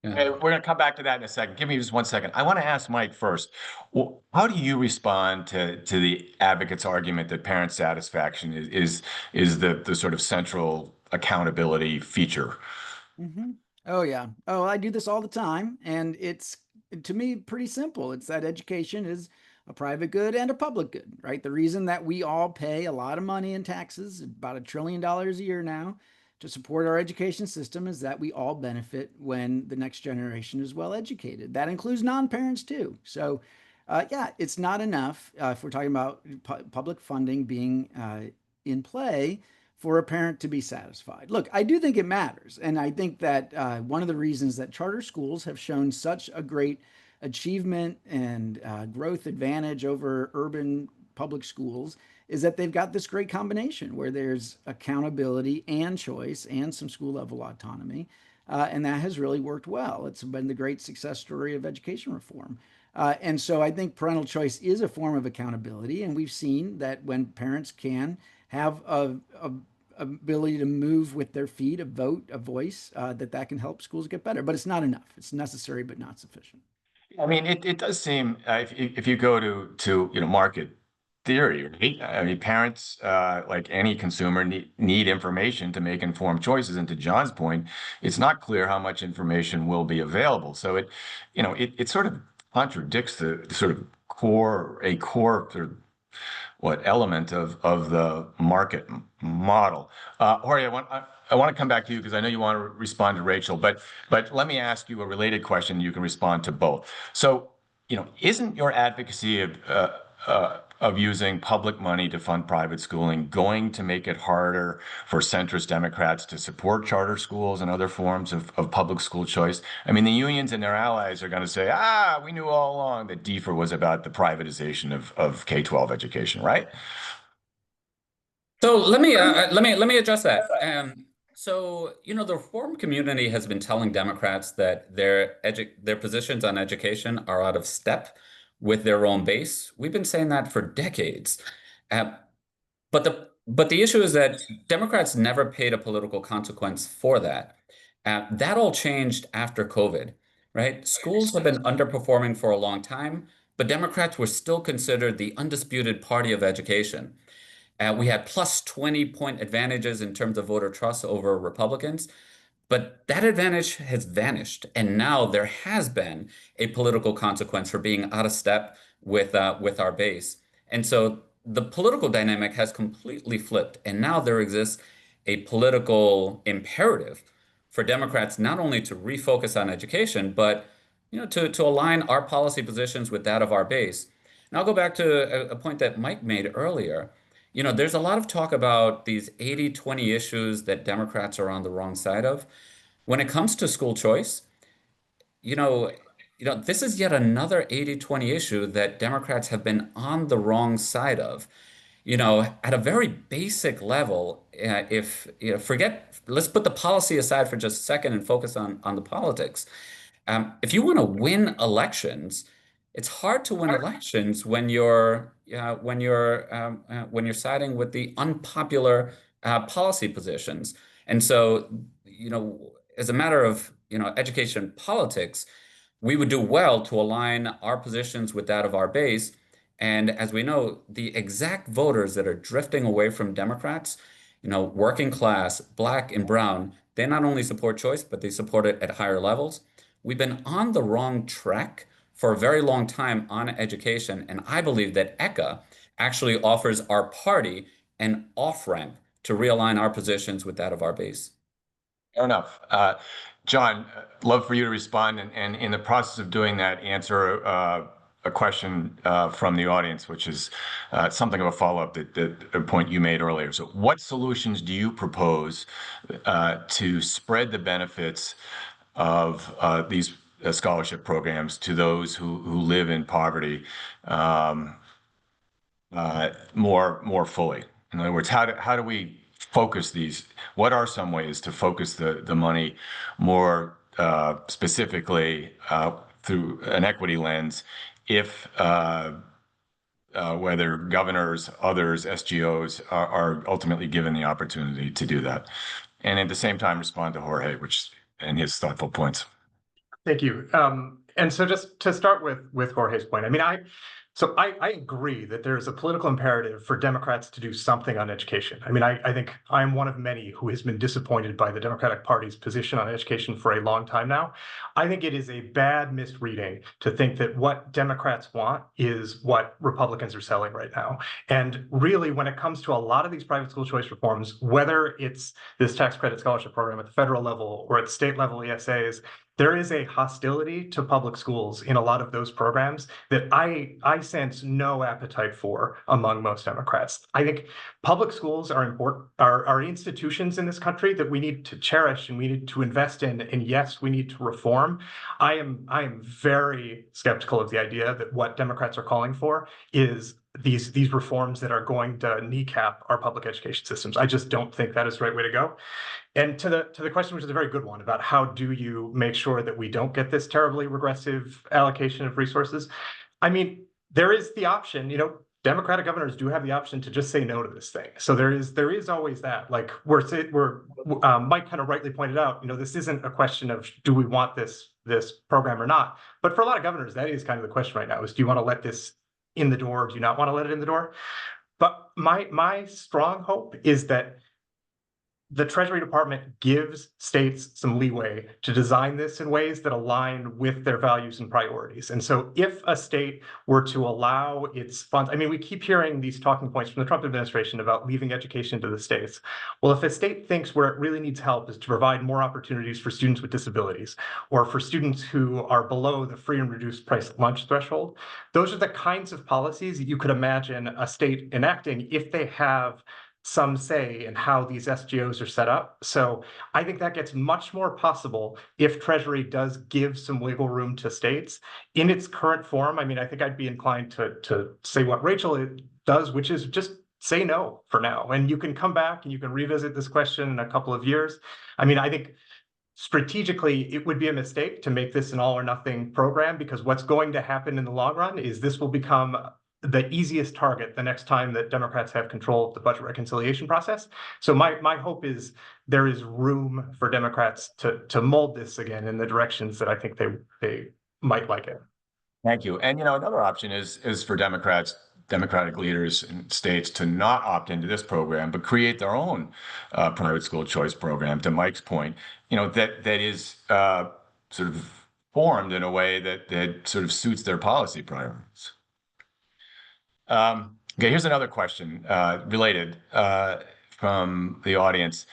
Yeah. Hey, we're going to come back to that in a second. Give me just 1 second. I want to ask Mike first. Well, how do you respond to the advocate's argument that parent satisfaction is the sort of central accountability feature? Mm-hmm. Oh, yeah. Oh, I do this all the time. And it's, to me, pretty simple. It's that education is a private good and a public good, right? The reason that we all pay a lot of money in taxes, about $1 trillion a year now, to support our education system is that we all benefit when the next generation is well educated. That includes non-parents too. So yeah, it's not enough if we're talking about public funding being in play for a parent to be satisfied. Look, I do think it matters. And I think that one of the reasons that charter schools have shown such a great achievement and growth advantage over urban public schools is that they've got this great combination where there's accountability and choice and some school level autonomy. And that has really worked well. It's been the great success story of education reform. And so I think parental choice is a form of accountability. And we've seen that when parents can have ability to move with their feet, a vote, a voice, that can help schools get better. But it's not enough. It's necessary, but not sufficient. I mean, it does seem if you go to market theory, right? I mean, parents like any consumer need information to make informed choices. And to John's point, it's not clear how much information will be available. So it sort of contradicts the sort of core sort of element of the market model. Jorge, I want to come back to you because I know you want to respond to Rachel, but let me ask you a related question. You can respond to both. So, isn't your advocacy of using public money to fund private schooling going to make it harder for centrist Democrats to support charter schools and other forms of public school choice? I mean, the unions and their allies are going to say, we knew all along that DFER was about the privatization of K-12 education, right? So let me address that. So, the reform community has been telling Democrats that their positions on education are out of step with their own base. We've been saying that for decades. But the issue is that Democrats never paid a political consequence for that. That all changed after COVID, right? Schools have been underperforming for a long time, but Democrats were still considered the undisputed party of education. We had plus 20-point advantages in terms of voter trust over Republicans, but that advantage has vanished. And now there has been a political consequence for being out of step with our base. And so the political dynamic has completely flipped. And now there exists a political imperative for Democrats not only to refocus on education, but to align our policy positions with that of our base. And I'll go back to a point that Mike made earlier. There's a lot of talk about these 80-20 issues that Democrats are on the wrong side of. When it comes to school choice, this is yet another 80-20 issue that Democrats have been on the wrong side of. At a very basic level, let's put the policy aside for just a second and focus on the politics. If you want to win elections, it's hard to win elections when you're siding with the unpopular policy positions. And so, as a matter of education politics, we would do well to align our positions with that of our base. And as we know, the exact voters that are drifting away from Democrats, working class, Black and brown, they not only support choice, but they support it at higher levels. We've been on the wrong track for a very long time on education. And I believe that ECA actually offers our party an off-ramp to realign our positions with that of our base. Fair enough. John, love for you to respond, and in the process of doing that, answer a question from the audience, which is something of a follow-up that a point you made earlier. So what solutions do you propose to spread the benefits of these scholarship programs to those who live in poverty more fully? In other words, how do we focus these? What are some ways to focus the money more specifically through an equity lens, if whether governors, others, SGOs are ultimately given the opportunity to do that, and at the same time respond to Jorge, and his thoughtful points. Thank you. And so just to start with Jorge's point, I mean, I agree that there's a political imperative for Democrats to do something on education. I mean, I think I'm one of many who has been disappointed by the Democratic Party's position on education for a long time now. I think it is a bad misreading to think that what Democrats want is what Republicans are selling right now. And really, when it comes to a lot of these private school choice reforms, whether it's this tax credit scholarship program at the federal level or at state level ESAs, there is a hostility to public schools in a lot of those programs that I sense no appetite for among most Democrats. I think public schools are important, are institutions in this country that we need to cherish and we need to invest in. And yes, we need to reform. I am very skeptical of the idea that what Democrats are calling for is these reforms that are going to kneecap our public education systems. I just don't think that is the right way to go. And to the question, which is a very good one, about how do you make sure that we don't get this terribly regressive allocation of resources? I mean, there is the option, Democratic governors do have the option to just say no to this thing. So there is always that. Like Mike kind of rightly pointed out, this isn't a question of do we want this program or not. But for a lot of governors, that is kind of the question right now: is do you want to let this in the door? Or do you not want to let it in the door? But my strong hope is that the Treasury Department gives states some leeway to design this in ways that align with their values and priorities. And so if a state were to allow its funds, I mean, we keep hearing these talking points from the Trump administration about leaving education to the states. Well, if a state thinks where it really needs help is to provide more opportunities for students with disabilities, or for students who are below the free and reduced price lunch threshold, those are the kinds of policies that you could imagine a state enacting if they have some say in how these SGOs are set up. So I think that gets much more possible if Treasury does give some wiggle room to states. In its current form, I mean, I think I'd be inclined to say what Rachel does, which is just say no for now. And you can come back and you can revisit this question in a couple of years. I mean, I think strategically, it would be a mistake to make this an all or nothing program, because what's going to happen in the long run is this will become the easiest target the next time that Democrats have control of the budget reconciliation process. So my hope is there is room for Democrats to mold this again in the directions that I think they might like it. Thank you. And another option is for Democratic leaders in states to not opt into this program, but create their own private school choice program. To Mike's point, that is sort of formed in a way that sort of suits their policy priorities. Okay, here's another question related from the audience.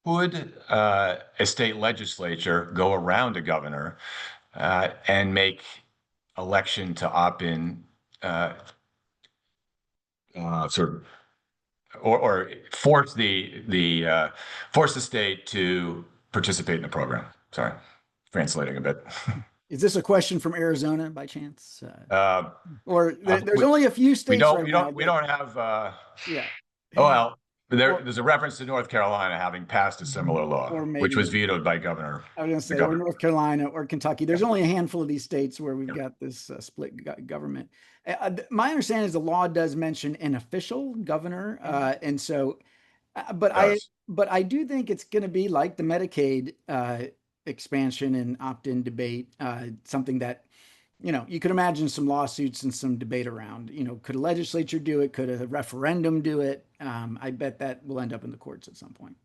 Would a state legislature go around a governor and make election to opt in sort of, or force the state to participate in the program? Sorry, translating a bit. Is this a question from Arizona by chance? Or there's only a few states we don't have. Yeah. Oh well, there's a reference to North Carolina having passed a similar law, which was vetoed by Governor. I was going to say, or North Carolina or Kentucky. There's only a handful of these states where we've got this split government. My understanding is the law does mention an official governor, and so, but I do think it's going to be like the Medicaid expansion and opt-in debate, something that, you could imagine some lawsuits and some debate around, could a legislature do it? Could a referendum do it? I bet that will end up in the courts at some point.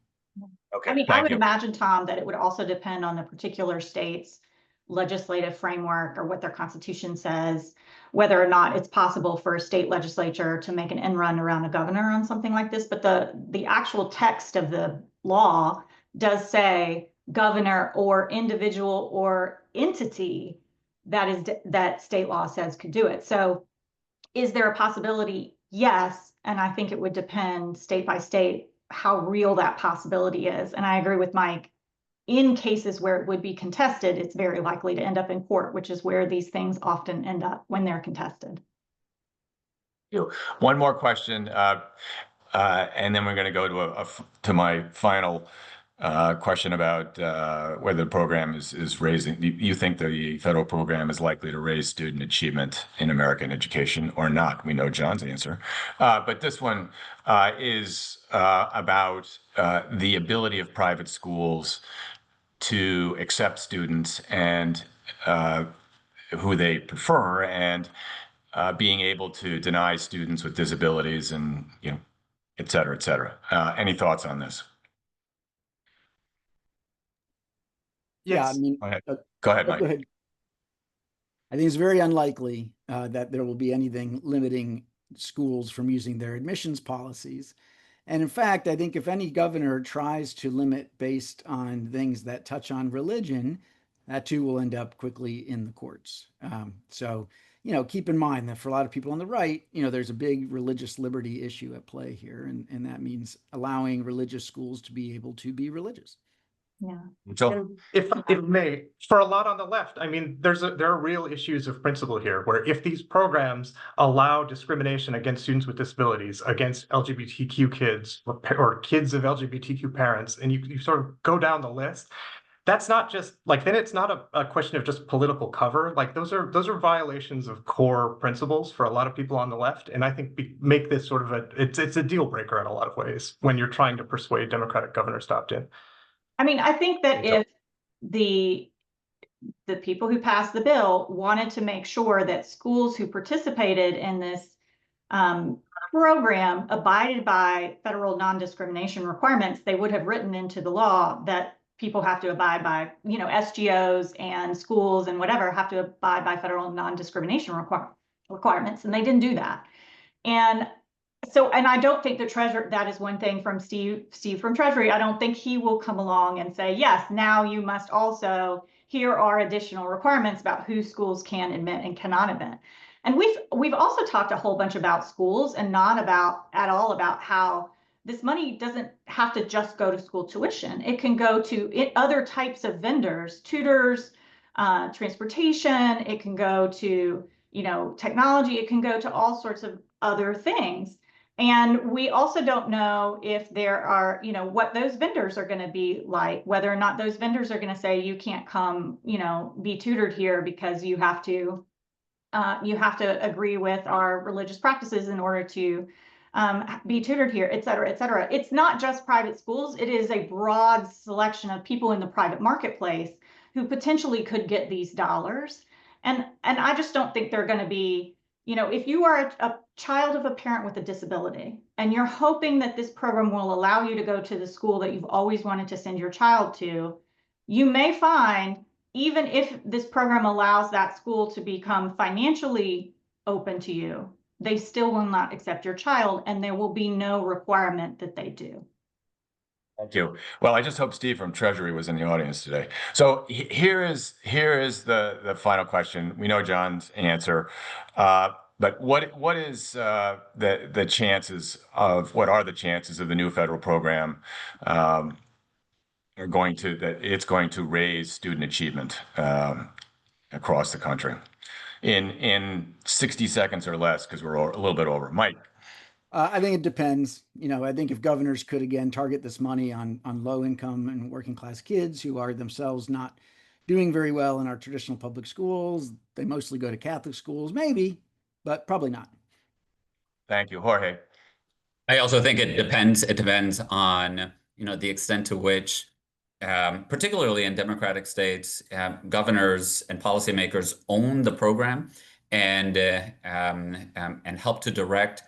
Okay. I mean, I would imagine, Tom, that it would also depend on the particular state's legislative framework or what their constitution says, whether or not it's possible for a state legislature to make an end run around a governor on something like this. But the actual text of the law does say governor or individual or entity that state law says could do it. So is there a possibility? Yes. And I think it would depend state by state how real that possibility is. And I agree with Mike. In cases where it would be contested, it's very likely to end up in court, which is where these things often end up when they're contested. One more question, and then we're going to go to my final question about whether the program is raising. You think the federal program is likely to raise student achievement in American education or not? We know John's answer, but this one is about the ability of private schools to accept students and who they prefer, and being able to deny students with disabilities, and et cetera, et cetera. Any thoughts on this? Yeah, I mean, go ahead, Mike. Go ahead. I think it's very unlikely that there will be anything limiting schools from using their admissions policies. And in fact, I think if any governor tries to limit based on things that touch on religion, that too will end up quickly in the courts. So, keep in mind that for a lot of people on the right, there's a big religious liberty issue at play here. And that means allowing religious schools to be able to be religious. Yeah. So, if may, for a lot on the left, I mean, there are real issues of principle here, where if these programs allow discrimination against students with disabilities, against LGBTQ kids or kids of LGBTQ parents, and you sort of go down the list, that's not just like, then it's not a question of just political cover. Like those are violations of core principles for a lot of people on the left. And I think make this sort of it's a deal breaker in a lot of ways when you're trying to persuade Democratic governors to opt in. I mean, I think that if the people who passed the bill wanted to make sure that schools who participated in this program abided by federal non-discrimination requirements, they would have written into the law that people have to abide by, you know, SGOs and schools and whatever have to abide by federal non-discrimination requirements, and they didn't do that. And so, and I don't think the treasurer, that is one thing from Steve from Treasury, I don't think he will come along and say, yes, now you must also, here are additional requirements about who schools can admit and cannot admit. And we've also talked a whole bunch about schools and not at all about how this money doesn't have to just go to school tuition. It can go to other types of vendors, tutors, transportation. It can go to, you know, technology. It can go to all sorts of other things. And we also don't know if there are, you know, what those vendors are going to be like, whether or not those vendors are going to say, you can't come, you know, be tutored here because you have to agree with our religious practices in order to be tutored here, et cetera, et cetera. It's not just private schools. It is a broad selection of people in the private marketplace who potentially could get these dollars. And I just don't think they're going to be, you know, if you are a child of a parent with a disability and you're hoping that this program will allow you to go to the school that you've always wanted to send your child to, you may find, even if this program allows that school to become financially open to you, they still will not accept your child, and there will be no requirement that they do. Thank you. Well, I just hope Steve from Treasury was in the audience today. So here is the final question. We know John's answer, but what is the chances of, what are the chances of the new federal program it's going to raise student achievement across the country in 60 seconds or less, because we're a little bit over. Mike. I think it depends. You know, I think if governors could again target this money on low income and working class kids who are themselves not doing very well in our traditional public schools, they mostly go to Catholic schools, maybe, but probably not. Thank you, Jorge. I also think it depends. It depends on, you know, the extent to which, particularly in Democratic states, governors and policymakers own the program and help to direct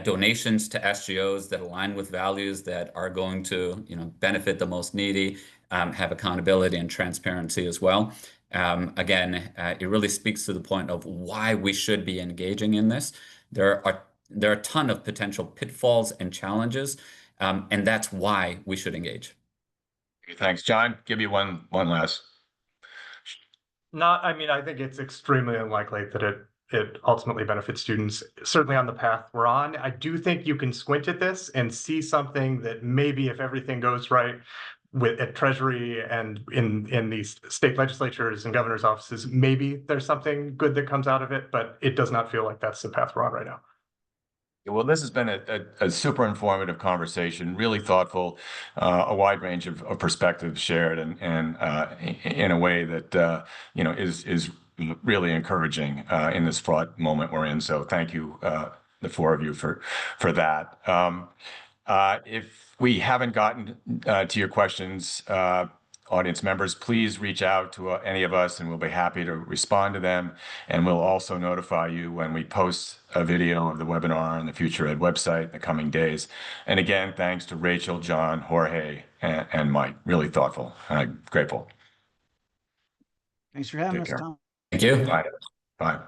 donations to SGOs that align with values that are going to, you know, benefit the most needy, have accountability and transparency as well. Again, it really speaks to the point of why we should be engaging in this. There are a ton of potential pitfalls and challenges, and that's why we should engage. Thanks, John. Give you one last. I mean, I think it's extremely unlikely that it ultimately benefits students, certainly on the path we're on. I do think you can squint at this and see something that maybe, if everything goes right at Treasury and in these state legislatures and governor's offices, maybe there's something good that comes out of it, but it does not feel like that's the path we're on right now. Well, this has been a super informative conversation, really thoughtful, a wide range of perspectives shared, and in a way that you know, is really encouraging in this fraught moment we're in. So thank you, the four of you, for that. If we haven't gotten to your questions, audience members, please reach out to any of us and we'll be happy to respond to them. And we'll also notify you when we post a video of the webinar on the FutureEd website in the coming days. And again, thanks to Rachel, John, Jorge, and Mike. Really thoughtful. I'm grateful. Thanks for having us, care. Tom. Thank you. Bye. Bye.